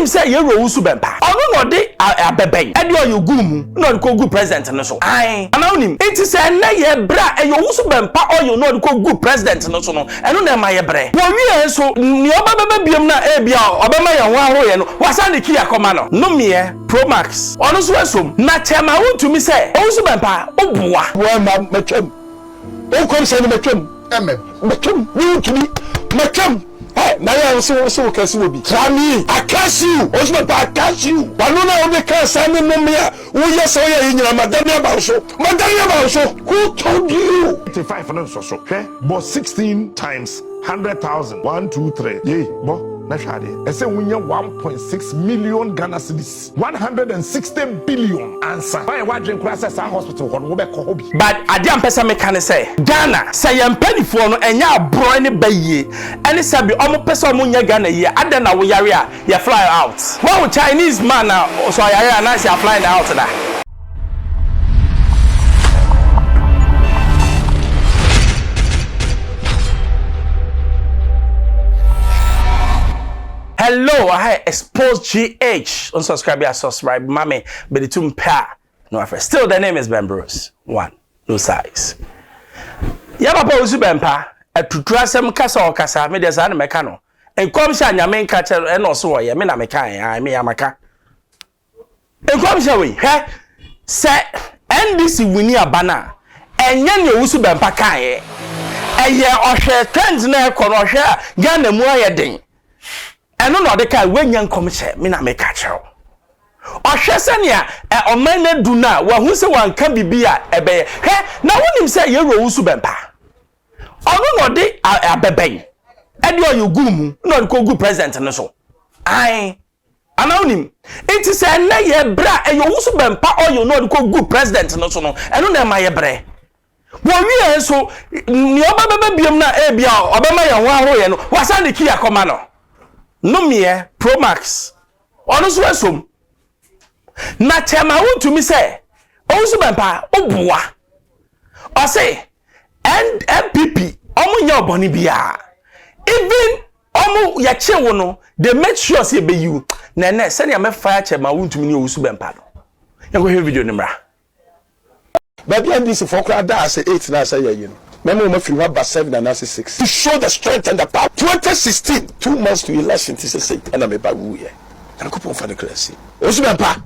him say ye Owusu Bempah. Ono no de abeben. E de you gum no ko good president no so. Ai. Ana him. It say na ye bra e Owusu Bempah or you no ko good president no so no. Eno na ma ye bre. Wo wi so ni oba bebe biam na e bia obema ye ho ahoye no. Wasa de ki akoma no. No me Pro Max. Ono so esom. Na chema Wontumi say Owusu Bempah obuwa. Wo ma metwam. O kom say no metwam. Metwam. Wontumi metwam. Hey, now I so kasi will be. Trami, I curse you. Owusu Bempah, I curse you. Banuna obe can send me no me. Oh yes, oh yeah, in your madame Bauso. Madame Bauso. Who told you? 85 and so. Okay, but 16 times 100,000. 1, 2, 3. Yay, bo. I say we have 1.6 million Ghana cedis, 160 billion answer. Why drink classes at hospital? But I didn't person me can say Ghana say I'm penny for no and ya bro any baye and it's a be almost person munya Ghana here. I don't know where you fly out. Well, Chinese man now, so I nice you flying out now. Hello, I Xposed GH. Unsubscribe, mommy, but the two pair. No, still the name is Bembros. One, no size. Yaba Owusu Bempah, a tutrasem kasa or kasa, me des an mecano. And come shan your main catcher and also a mina mecan, I me amaka. And come shall we, he? Say, and this is winning a banner. And yan Owusu Bempah kaye. And ye or share trends near corner share, Ghana moya ding. Eno no de kai wenyan komche me na me ka chew ohwese ne a oman na du na wa hu se wan ka bibia ebe he na wonim se ye Owusu Bempah ono no de abeben e de oyu gum no ko gu president no so ai ana wonim enti se na ye bra e Owusu Bempah oyu no ko gu president no so no eno na ma ye bre wo wi so ni oba bebe biam na e bia obema ye ho ahoye no wasa de ki akoma no. No me Pro Max. Ono so esom. Na chema Wontumi say Owusu Bempah obuwa. O say and MPP omo nya oboni bia. Even omo ya chewo no, they make sure say be you. Na send ya me fire chema Wontumi ni Owusu Bempah no. Ya go hear video nimra. Baby and this for crowd da say 8 na say you know. Remember when we were 7 and now 6 to show the strength and the power. 2016, 2 months to election, to say, and I'm about who here. And I go for the class. Owusu Bempah,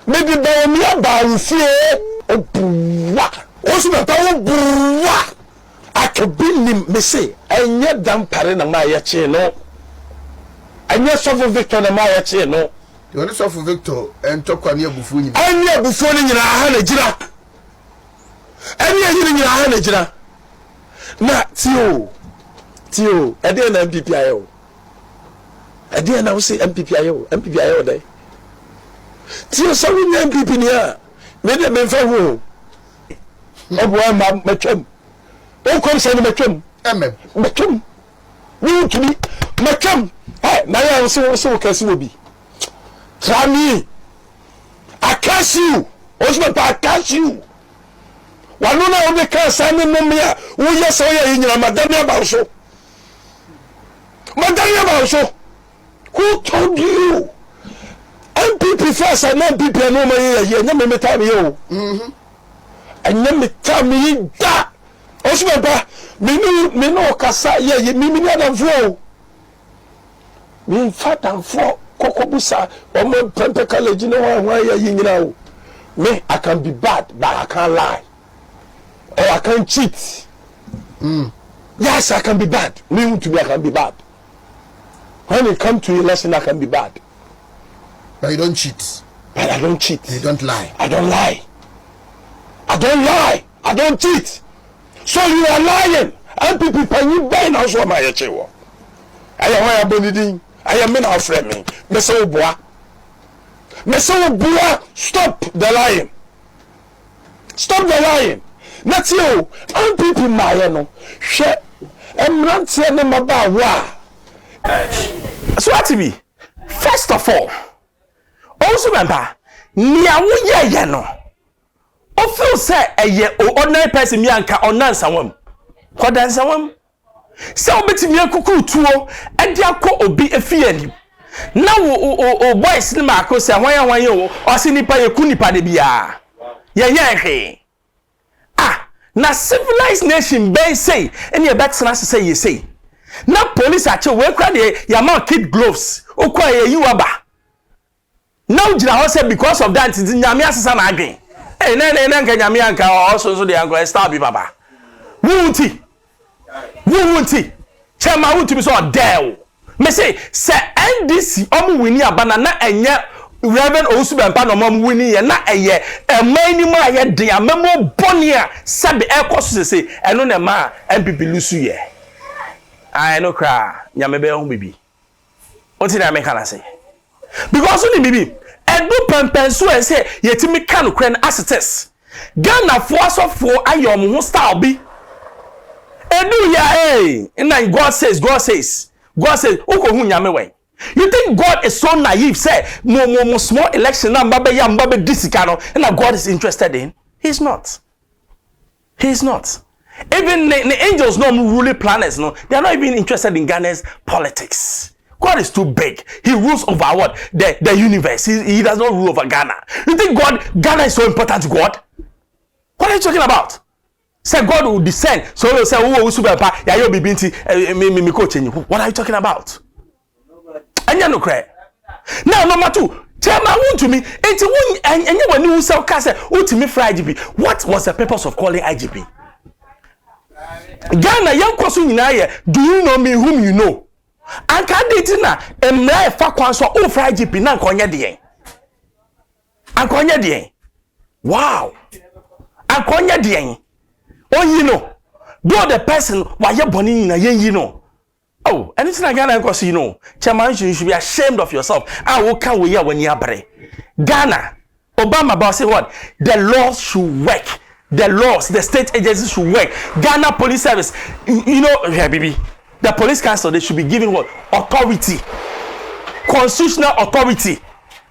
maybe by me about fear. Owusu Bempah, I can be me say, and yet damn parent and my channel. And yet suffer Victor and my channel. You want to suffer Victor and talk on your buffooning. And yet before in your hand, and yet you na tio e dey na MPP ayo e dey na we say MPP ayo dey tio so we MPP ni a me dey me fa ho obo ma metwam o kom say no metwam metwam Wontumi metwam na ya so kasi obi Trami, I curse you. Owusu Bempah, I curse you. Wanuna obe can send me no me. Oh yes, oh yeah, in your madame Bauso. Madame Bauso. Who told you? MPP first and MPP no me here. Never me tell me you. And never tell me that. Owusu Bempah, me no kasa yeah me na flow. Me fat and flow. Kokobusa omo pempe college no why you know. Me I can be bad but I can't lie. Or I can't cheat. Yes, I can be bad. Me to be I can be bad. When it comes to election I can be bad. But you don't cheat. But I don't cheat. You don't lie. I don't lie. I don't lie. I don't cheat. So you are lying. And people pay you buy now so my chewo. I am why abonidin. I am in our friend me. Meso boa. Stop the lying. Stop the lying. Not you. And people my no. Share. I'm not saying them about wa. So what to be? First of all, Owusu Bempah, niya wo ye no. O feel say ye ordinary person mi anka onansa wam. Kodansa wam. Se obetimi akuku tuo e dia kọ obi efie ni na wo boys ni ma ko se hwan ye o se nipa ye ku nipa de bia ye he na civilized nation ben say any e betena say ye say na police ache we kwa de ya ma kid gloves o kwa ye yi waba na ujira ho say because of that nyame asesa na adwen na nka nyame anka also de anko star bi baba wunti chema Wontumi so odel me say NDC omu wini abana na enye Reverend Owusu Bempah no mom wini ye na eye emani mu aye den amemo bonia sabe ekoso se eno na ma MPP lusu ye I no cry nyame be ho bibi oti na me kana say because oni bibi edu pempenso e say yetimi kan kran assets Ghana fo ayom ho style bi edu ya na God says oko hu nyame wen. You think God is so naive say mo small election na mbabe disika no and God is interested in? He's not. Even the angels no ruling planets no, they are not even interested in Ghana's politics. God is too big. He rules over what? The universe. He does not rule over Ghana. You think Ghana is so important to God? What are you talking about? Say God will descend. So he will say, Owusu Bempah, ya yo bibinti me coach. What are you talking about? Anya no cry. Now number 2, Chairman Wontumi, enti when you say Wontumi for IGP. What was the purpose of calling IGP? Ghana young question nyina do you know me whom you know? Anka date na emra fa kwan so o for IGP na nkonye de yen. Wow. Ankonye de yen. Oh, you know, do the person why you're born in you know. Oh, anything I Ghana because you know, Chairman, you should be ashamed of yourself. I will come with you when you are brave. Ghana, Obama boss say what? The laws should work. The laws, the state agencies should work. Ghana Police Service, you know, yeah, baby. The police council, they should be given what? Authority. Constitutional authority.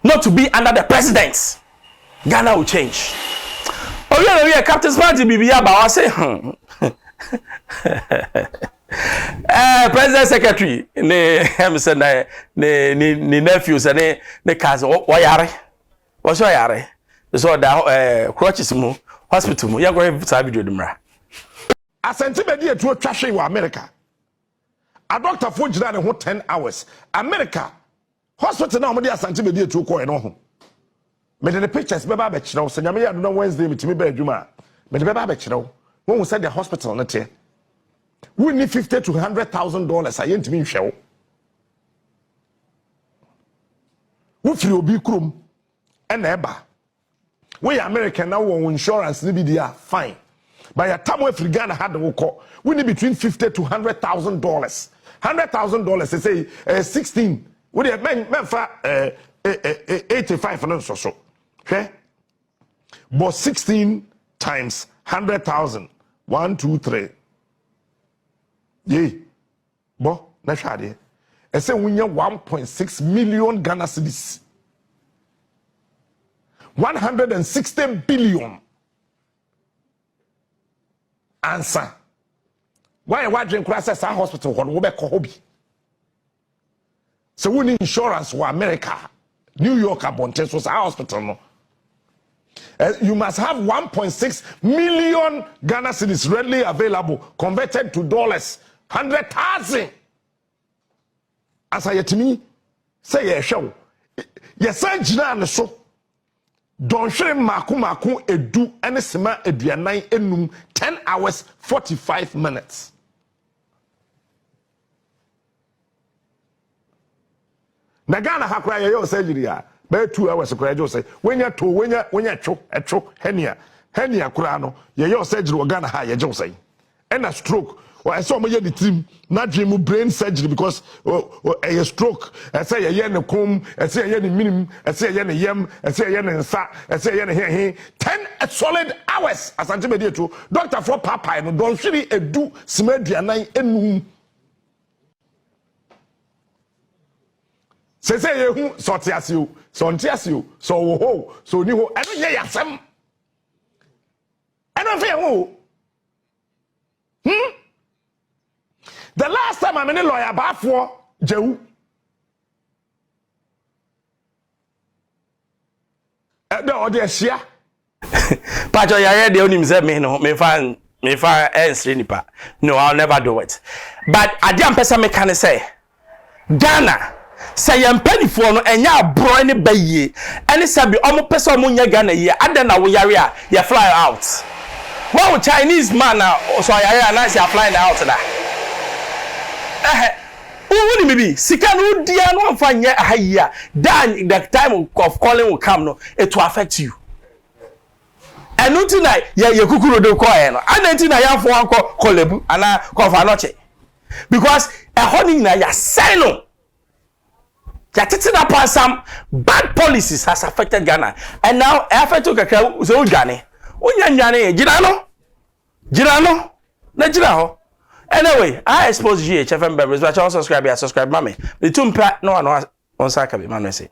Not to be under the president. Ghana will change. Oh yeah, Captain's Party BBA, but I say, President Secretary, ne nephews and ne cousin, what yare? What's your yare? So that crutches mu hospital mu. You are going to video demra. Asante media to trash in America. A doctor for jira 10 hours. America hospital now media asante media to ko eno ho. Me the pictures beba be kire o sanyame ya no Wednesday mitimi be adwuma. Me the beba be kire o. When we said the hospital na te. We need $50,000 to $100,000 ayentimi hwe wo. Wo firi obi krom ena eba. We American now won insurance ni bi dia fine. By the time we free Ghana had the call, we need between $50,000 to $100,000. $100,000 they say 16. We need men for 85 and so. Okay? But 16 times 100,000. 1, 2, 3. Yay. Bo, na shade. I say we need 1.6 million Ghana cedis. 160 billion. Answer. Why watching classes at hospital when we be hobby? So we need insurance for America. New York Abontes was our hospital. No? You must have 1.6 million Ghana cedis readily available, converted to dollars. 100,000. As I to me, say a show. Yes, I so. Don't share maku edu ene sema eduanai enum 10 hours 45 minutes. Na Ghana hakra ye surgery a be 2 hours kra je say wenya cho henia kra no ye surgery wo Ghana ha ye je say ena stroke or I saw my team not dream brain surgery because a stroke. I say a yen comb, I say a yen minimum, I say a yen yem, I say a yen sa, I say a yen 10 solid hours as antimedia to Dr. for Papa and don't really do smedianai enum. Say you sortias you, so ho, so new, I don't hear some. I don't fear who. The last time I'm in a lawyer about for Jew. The other share. Pacho, you ready? Only say me no, me fan nipa. No, I'll never do it. But I don't person me can say Ghana. Say yam penny for no enya bro any baye. Any sabi omo person omo nya Ghana ye. Aden na wo yare a you fly out. One Chinese man now, so I nice you flying out na. Who maybe sika no dia no amfa nya ahia. Then the time of calling will come no, it will affect you. And no tonight, ye kukuro do ko no. And then ya fo anko kolebu ana kofa noche. Because a honey na ya say no. Ya tete na pan some bad policies has affected Ghana. And now effort to kakra so Ghana. Onya nyane Jira no. Na jira ho. Anyway, I expose GH FM members, but also subscribe, mame. The two no one on Sakabi, man, say.